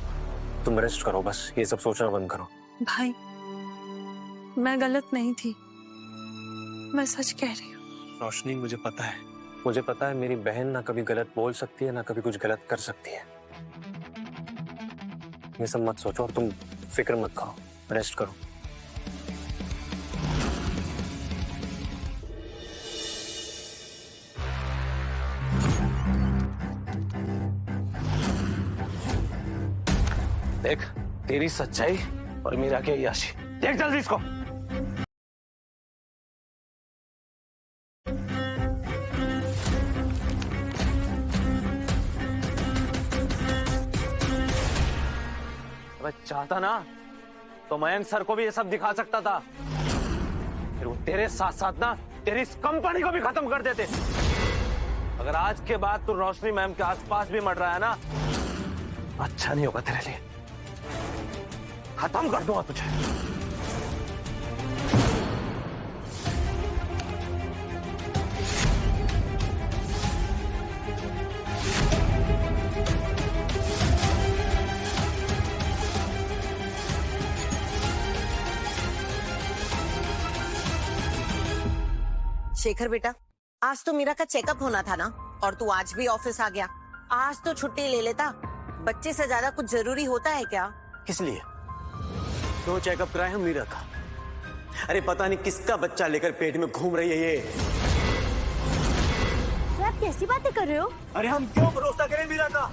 तुम रेस्ट करो, बस ये सब सोचना बंद करो। भाई, मैं गलत नहीं थी, मैं सच कह रही हूँ। रोशनी, मुझे पता है मेरी बहन ना कभी गलत बोल सकती है, ना कभी कुछ गलत कर सकती है। ये सब मत सोचो और तुम फिक्र मत करो, रेस्ट करो। देख, तेरी सच्चाई और मीरा की अय्याशी। देख जल्दी इसको। अबे चाहता ना तो मयंक सर को भी ये सब दिखा सकता था, फिर वो तेरे साथ साथ ना तेरी इस कंपनी को भी खत्म कर देते। अगर आज के बाद तू रोशनी मैम के आसपास भी मर रहा है ना, अच्छा नहीं होगा तेरे लिए। खत्म कर दूंगा तुझे। शेखर बेटा, आज तो मीरा का चेकअप होना था ना, और तू आज भी ऑफिस आ गया। आज तो छुट्टी ले लेता, बच्चे से ज्यादा कुछ जरूरी होता है क्या? किस लिए? क्यों चेकअप कराए हम मीरा का? अरे पता नहीं किसका बच्चा लेकर पेट में घूम रही है ये। आप कैसी बातें कर रहे हो? अरे हम क्यों भरोसा करें मीरा का?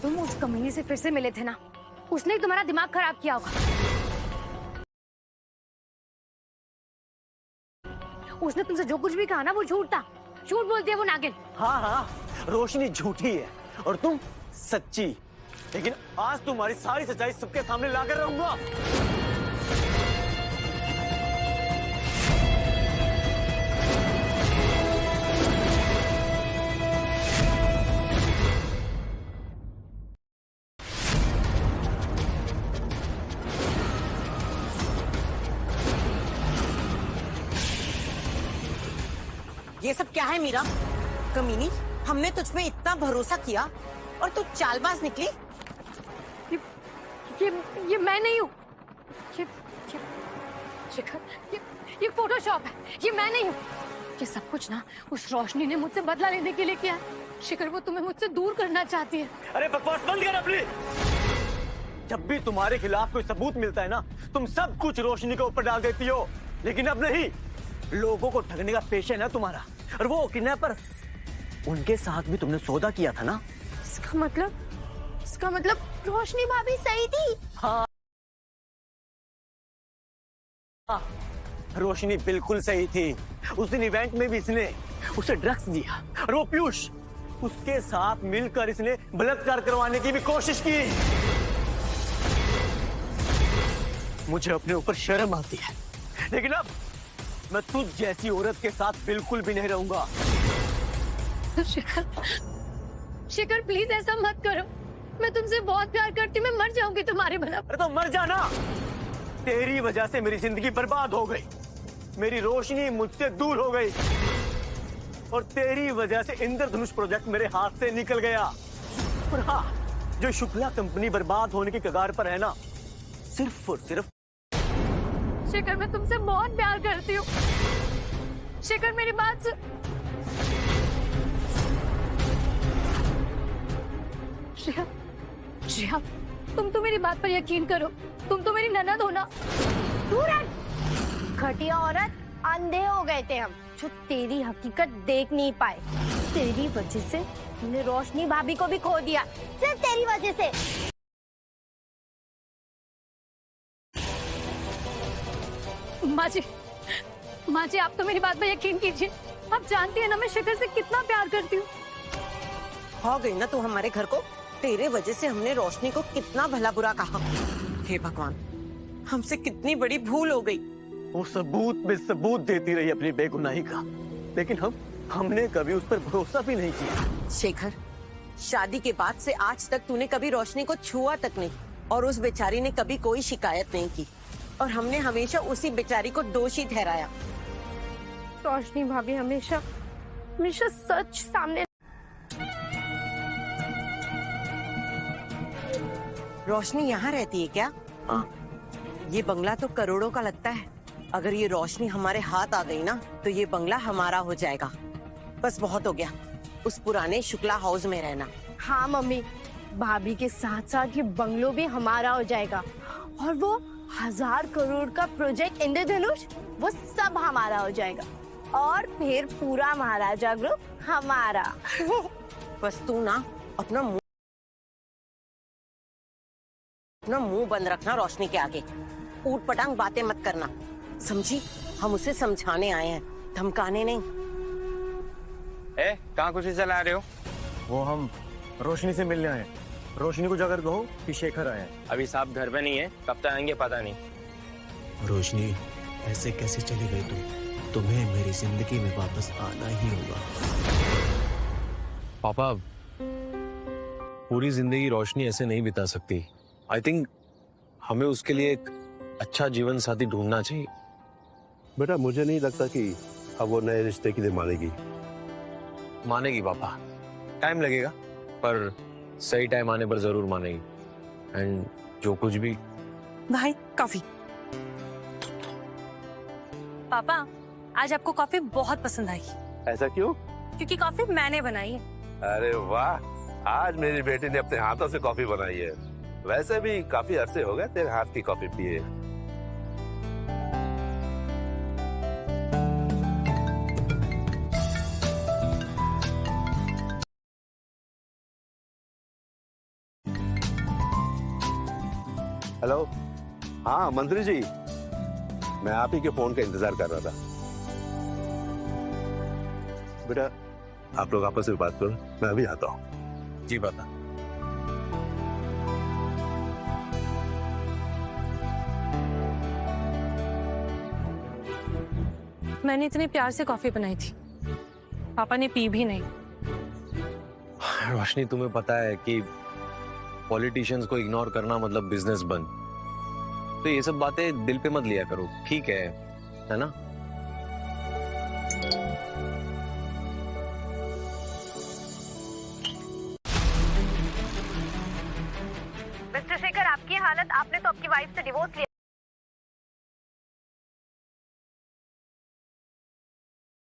तुम उस कमीने से फिर से मिले थे ना, उसने तुम्हारा दिमाग खराब किया होगा। उसने तुमसे जो कुछ भी कहा ना, वो झूठ था। झूठ बोलती है वो नागिन। हाँ, रोशनी झूठी है और तुम सच्ची। लेकिन आज तुम्हारी सारी सच्चाई सबके सामने लाकर रहूंगा। ये सब क्या है मीरा? कमीनी, हमने तुझ पे इतना भरोसा किया और तू चालबाज निकली। ये मैं नहीं हूँ। ये फोटोशॉप है, ये मैं नहीं हूँ। ये सब कुछ ना उस रोशनी ने मुझसे बदला लेने के लिए किया है। शिखर, वो तुम्हें मुझसे दूर करना चाहती है। अरे बकवास बंद कर अपनी। जब भी तुम्हारे खिलाफ कोई सबूत मिलता है ना, तुम सब कुछ रोशनी के ऊपर डाल देती हो। लेकिन अब नहीं, लोगों को ठगने का पेशा है ना तुम्हारा, और वो किडनैपर, उनके साथ भी तुमने सौदा किया था ना। इसका मतलब रोशनी भाभी सही थी। हाँ, रोशनी बिल्कुल सही थी। उस दिन इवेंट में भी इसने उसे ड्रग्स दिया, और वो पीयूष, उसके साथ मिलकर इसने बलात्कार करवाने की भी कोशिश की। मुझे अपने ऊपर शर्म आती है, लेकिन अब मैं तुझ जैसी औरत के साथ बिल्कुल भी नहीं रहूंगा। शेखर प्लीज ऐसा मत करो, मैं तुमसे बहुत प्यार करती हूँ, मैं मर जाऊंगी तुम्हारे भला। अरे तो मर जाना, तेरी वजह से मेरी जिंदगी बर्बाद हो गई, मेरी रोशनी मुझसे दूर हो गई, और तेरी वजह से इंद्रधनुष प्रोजेक्ट मेरे हाथ से निकल गया। और हाँ, जो शुक्ला कंपनी बर्बाद होने की कगार पर है ना, सिर्फ और सिर्फ। शेखर मैं तुमसे बहुत प्यार करती हूँ। शेखर मेरी बात सुन। श्रेया, तुम तो मेरी बात पर यकीन करो, तुम तो मेरी ननद हो ना। दूर हट। घटिया औरत, अंधे हो गए थे हम, जो तेरी हकीकत देख नहीं पाए। तेरी वजह से हमने रोशनी भाभी को भी खो दिया, सिर्फ तेरी वजह से। माँ जी आप तो मेरी बात पर यकीन कीजिए, आप जानती है ना मैं शेखर से कितना प्यार करती हूँ। हो गई ना तू हमारे घर को, तेरे वजह से हमने रोशनी को कितना भला बुरा कहा। हे भगवान, हमसे कितनी बड़ी भूल हो गई। वो सबूत में सबूत देती रही अपनी बेगुनाही का, लेकिन हमने कभी उस पर भरोसा भी नहीं किया। शेखर, शादी के बाद से आज तक तूने कभी रोशनी को छुआ तक नहीं, और उस बेचारी ने कभी कोई शिकायत नहीं की, और हमने हमेशा उसी बेचारी को दोषी ठहराया। रोशनी भाभी हमेशा सच सामने। रोशनी यहाँ रहती है क्या? ये बंगला तो करोड़ों का लगता है। अगर ये रोशनी हमारे हाथ आ गई ना, तो ये बंगला हमारा हो जाएगा। बस बहुत हो गया उस पुराने शुक्ला हाउस में रहना। हाँ मम्मी, भाभी के साथ साथ ये बंगलो भी हमारा हो जाएगा, और वो 1000 करोड़ का प्रोजेक्ट इंद्रधनुष, वो सब हमारा हो जाएगा, और फिर पूरा महाराजा ग्रुप हमारा। बस तू ना अपना मुंह बंद रखना रोशनी के आगे, ऊट पटांग बातें मत करना, समझी? हम उसे समझाने आए हैं, धमकाने नहीं। कहाँ कुछ चला रहे हो? वो हम रोशनी से मिलने आए। रोशनी को जाकर कहो कि शेखर आए। अभी साहब घर पे नहीं है, कब तक आएंगे पता नहीं। रोशनी, ऐसे कैसे चली गई तुम? तुम्हें मेरी जिंदगी में वापस आना ही होगा। पापा, पूरी जिंदगी रोशनी ऐसे नहीं बिता सकती। आई थिंक हमें उसके लिए एक अच्छा जीवन साथी ढूंढना चाहिए। बेटा, मुझे नहीं लगता कि अब वो नए रिश्ते के लिए मानेगी। मानेगी पापा, टाइम लगेगा, पर सही टाइम आने पर जरूर मानेगी। एंड जो कुछ भी। भाई कॉफी। पापा, आज आपको कॉफी बहुत पसंद आई। ऐसा क्यों? क्योंकि कॉफी मैंने बनाई है। अरे वाह, आज मेरी बेटी ने अपने हाथों से कॉफी बनाई है। वैसे भी काफी अरसे हो गए तेरे हाथ की कॉफी पिए। हेलो, हाँ मंत्री जी, मैं आप ही के फोन का इंतजार कर रहा था। बेटा, आप लोग आपस में बात करो, मैं अभी आता हूँ। जी पापा। मैंने इतने प्यार से कॉफी बनाई थी, पापा ने पी भी नहीं। रोशनी, तुम्हें पता है कि पॉलिटिशियंस को इग्नोर करना मतलब बिजनेस बंद। तो ये सब बातें दिल पे मत लिया करो, ठीक है ना? मिस्टर शेखर, आपकी हालत, आपने तो आपकी वाइफ से डिवोर्स ले